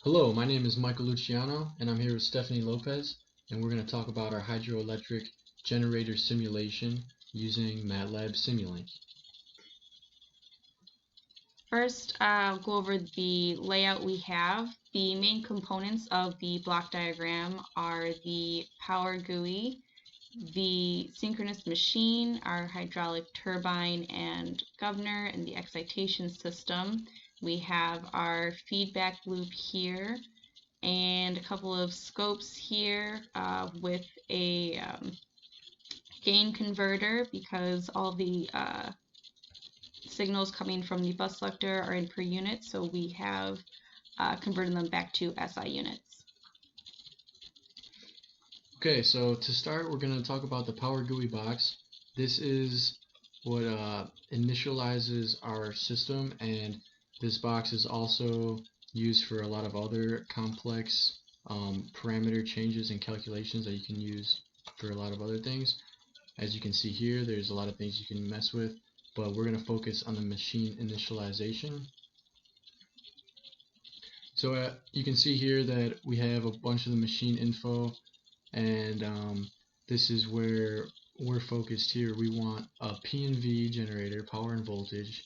Hello, my name is Michael Luciano, and I'm here with Stephanie Lopez, and we're going to talk about our hydroelectric generator simulation using Matlab Simulink. First, I'll go over the layout we have. The main components of the block diagram are the power GUI, the synchronous machine, our hydraulic turbine and governor, and the excitation system. We have our feedback loop here and a couple of scopes here with a gain converter because all the signals coming from the bus selector are in per unit, so we have converted them back to SI units. Okay, so to start, we're going to talk about the power GUI box. This is what initializes our system, and this box is also used for a lot of other complex parameter changes and calculations that you can use for a lot of other things. As you can see here, there's a lot of things you can mess with, but we're going to focus on the machine initialization. So you can see here that we have a bunch of the machine info, and this is where we're focused here. We want a P&V generator, power and voltage,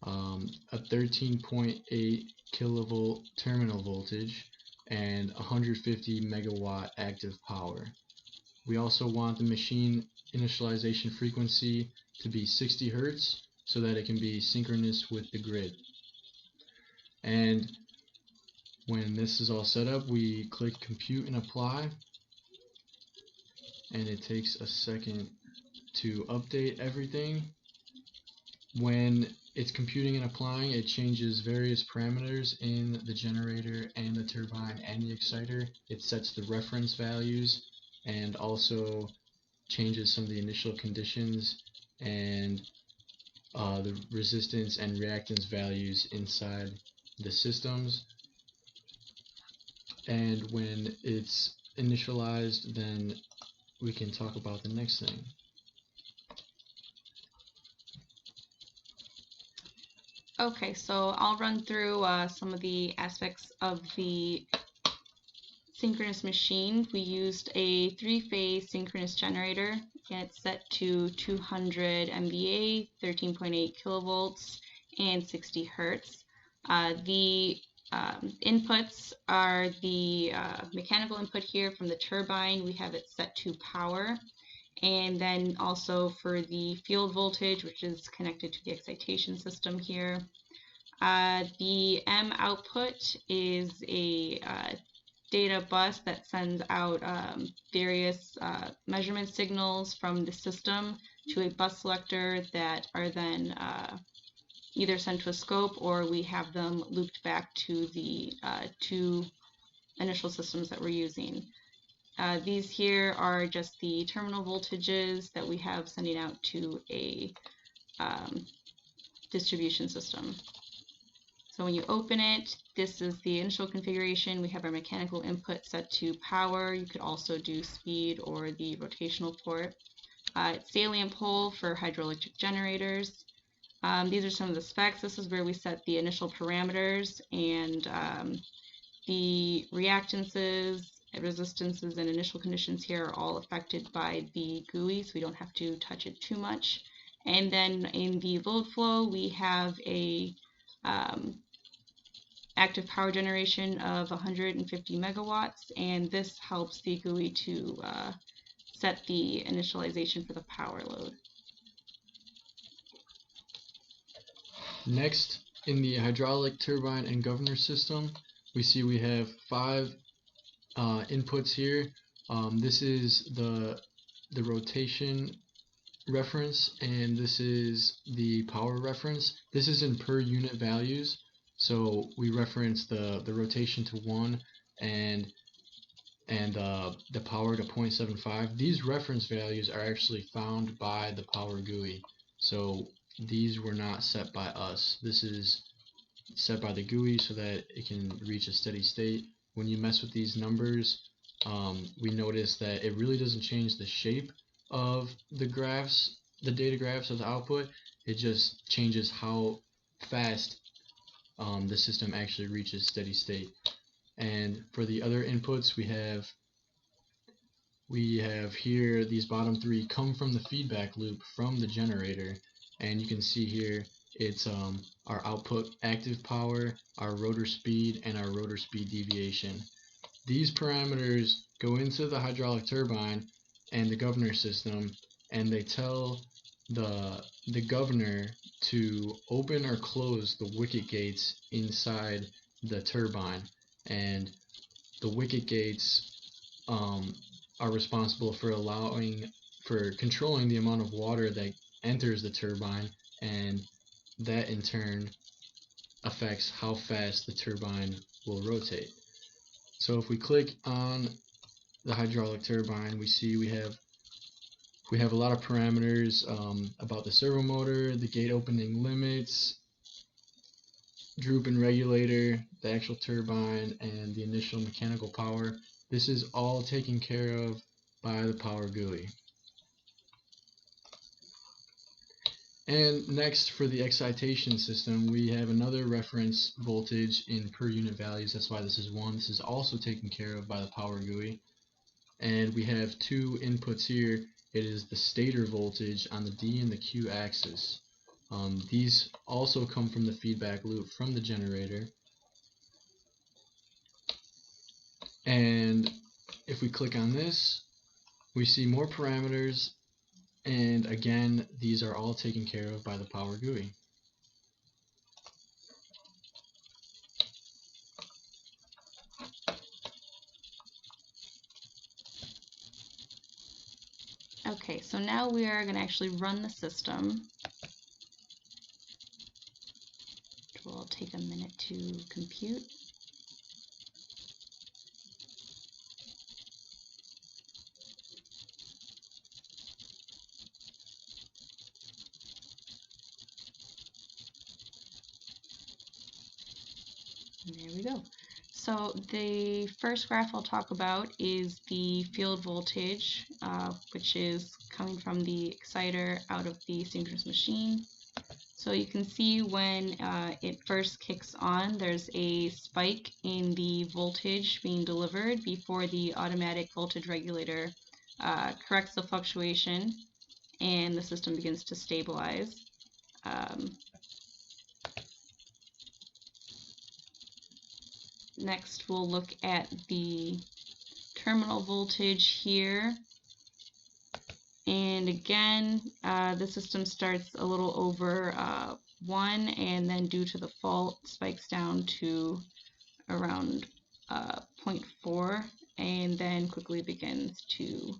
a 13.8 kilovolt terminal voltage, and 150 megawatt active power. We also want the machine initialization frequency to be 60 Hertz so that it can be synchronous with the grid. And when this is all set up, we click compute and apply, and it takes a second to update everything. When it's computing and applying, it changes various parameters in the generator and the turbine and the exciter. It sets the reference values and also changes some of the initial conditions and the resistance and reactance values inside the systems. And when it's initialized, then we can talk about the next thing. Okay, so I'll run through some of the aspects of the synchronous machine. We used a three-phase synchronous generator. Again, it's set to 200 MVA, 13.8 kilovolts, and 60 Hertz. The inputs are the mechanical input here from the turbine. We have it set to power. And then also for the field voltage, which is connected to the excitation system here. The M output is a data bus that sends out various measurement signals from the system to a bus selector that are then either sent to a scope, or we have them looped back to the two initial systems that we're using. These here are just the terminal voltages that we have sending out to a distribution system. So when you open it, this is the initial configuration. We have our mechanical input set to power. You could also do speed or the rotational port. Salient pole for hydroelectric generators. These are some of the specs. This is where we set the initial parameters, and the reactances, resistances, and initial conditions here are all affected by the GUI, so we don't have to touch it too much. And then in the load flow, we have a active power generation of 150 megawatts, and this helps the GUI to set the initialization for the power load. Next, in the hydraulic turbine and governor system, we see we have 5 inputs here. This is the rotation reference, and this is the power reference. This is in per unit values, so we reference the rotation to 1 and the power to 0.75. These reference values are actually found by the power GUI, so these were not set by us. This is set by the GUI so that it can reach a steady state. When you mess with these numbers, we notice that it really doesn't change the shape of the graphs, the data graphs of the output. It just changes how fast the system actually reaches steady state. And for the other inputs, we have here these bottom three come from the feedback loop from the generator, and you can see here it's our output active power, our rotor speed, and our rotor speed deviation. These parameters go into the hydraulic turbine and the governor system, and they tell the governor to open or close the wicket gates inside the turbine, and the wicket gates are responsible for controlling the amount of water that enters the turbine, and that in turn affects how fast the turbine will rotate. So if we click on the hydraulic turbine, we see we have a lot of parameters about the servo motor, the gate opening limits, droop and regulator, the actual turbine, and the initial mechanical power. This is all taken care of by the power GUI. And next, for the excitation system, we have another reference voltage in per unit values. That's why this is 1. This is also taken care of by the power GUI. And we have two inputs here. It is the stator voltage on the D and the Q axis. These also come from the feedback loop from the generator. And if we click on this, we see more parameters, and again, these are all taken care of by the power GUI. Okay, so now we are going to actually run the system. It will take a minute to compute. And there we go. So the first graph I'll talk about is the field voltage, which is coming from the exciter out of the synchronous machine. So you can see when it first kicks on, there's a spike in the voltage being delivered before the automatic voltage regulator corrects the fluctuation and the system begins to stabilize. Next, we'll look at the terminal voltage here. And again, the system starts a little over 1, and then due to the fault spikes down to around 0.4, and then quickly begins to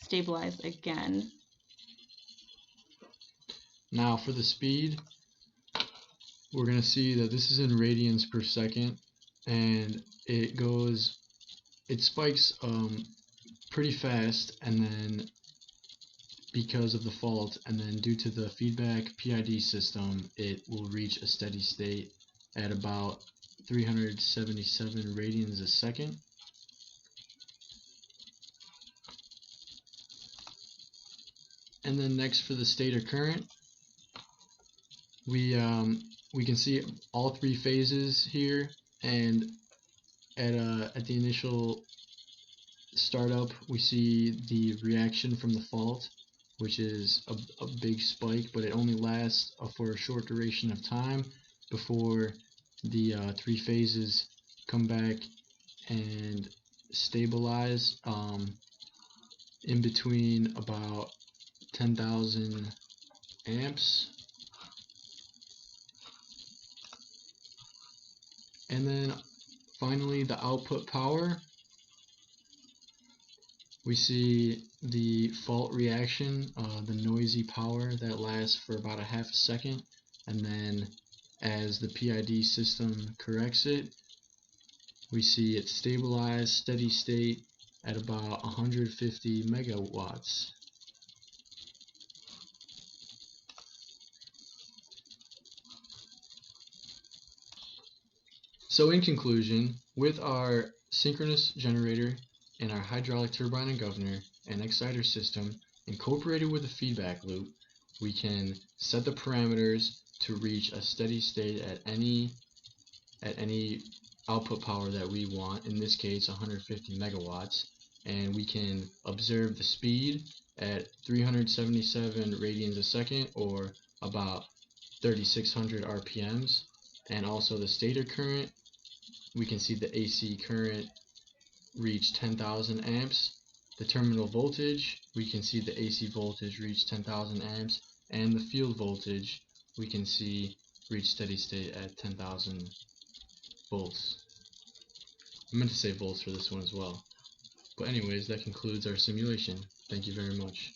stabilize again. Now for the speed, we're going to see that this is in radians per second, and it spikes pretty fast, and then because of the fault, and then due to the feedback PID system, it will reach a steady state at about 377 radians a second. And then next, for the stator current, we can see all three phases here, and at the initial startup, we see the reaction from the fault, which is a big spike, but it only lasts for a short duration of time before the three phases come back and stabilize in between about 10,000 amps. And then finally, the output power. We see the fault reaction, the noisy power that lasts for about a half a second, and then as the PID system corrects it, we see it stabilize steady state at about 150 megawatts. So in conclusion, with our synchronous generator and our hydraulic turbine and governor and exciter system incorporated with a feedback loop, we can set the parameters to reach a steady state at any output power that we want, in this case 150 megawatts, and we can observe the speed at 377 radians a second, or about 3600 RPMs, and also the stator current. We can see the AC current reach 10,000 amps. The terminal voltage, we can see the AC voltage reach 10,000 amps, and the field voltage we can see reach steady state at 10,000 volts. I meant to say volts for this one as well. But anyways, that concludes our simulation. Thank you very much.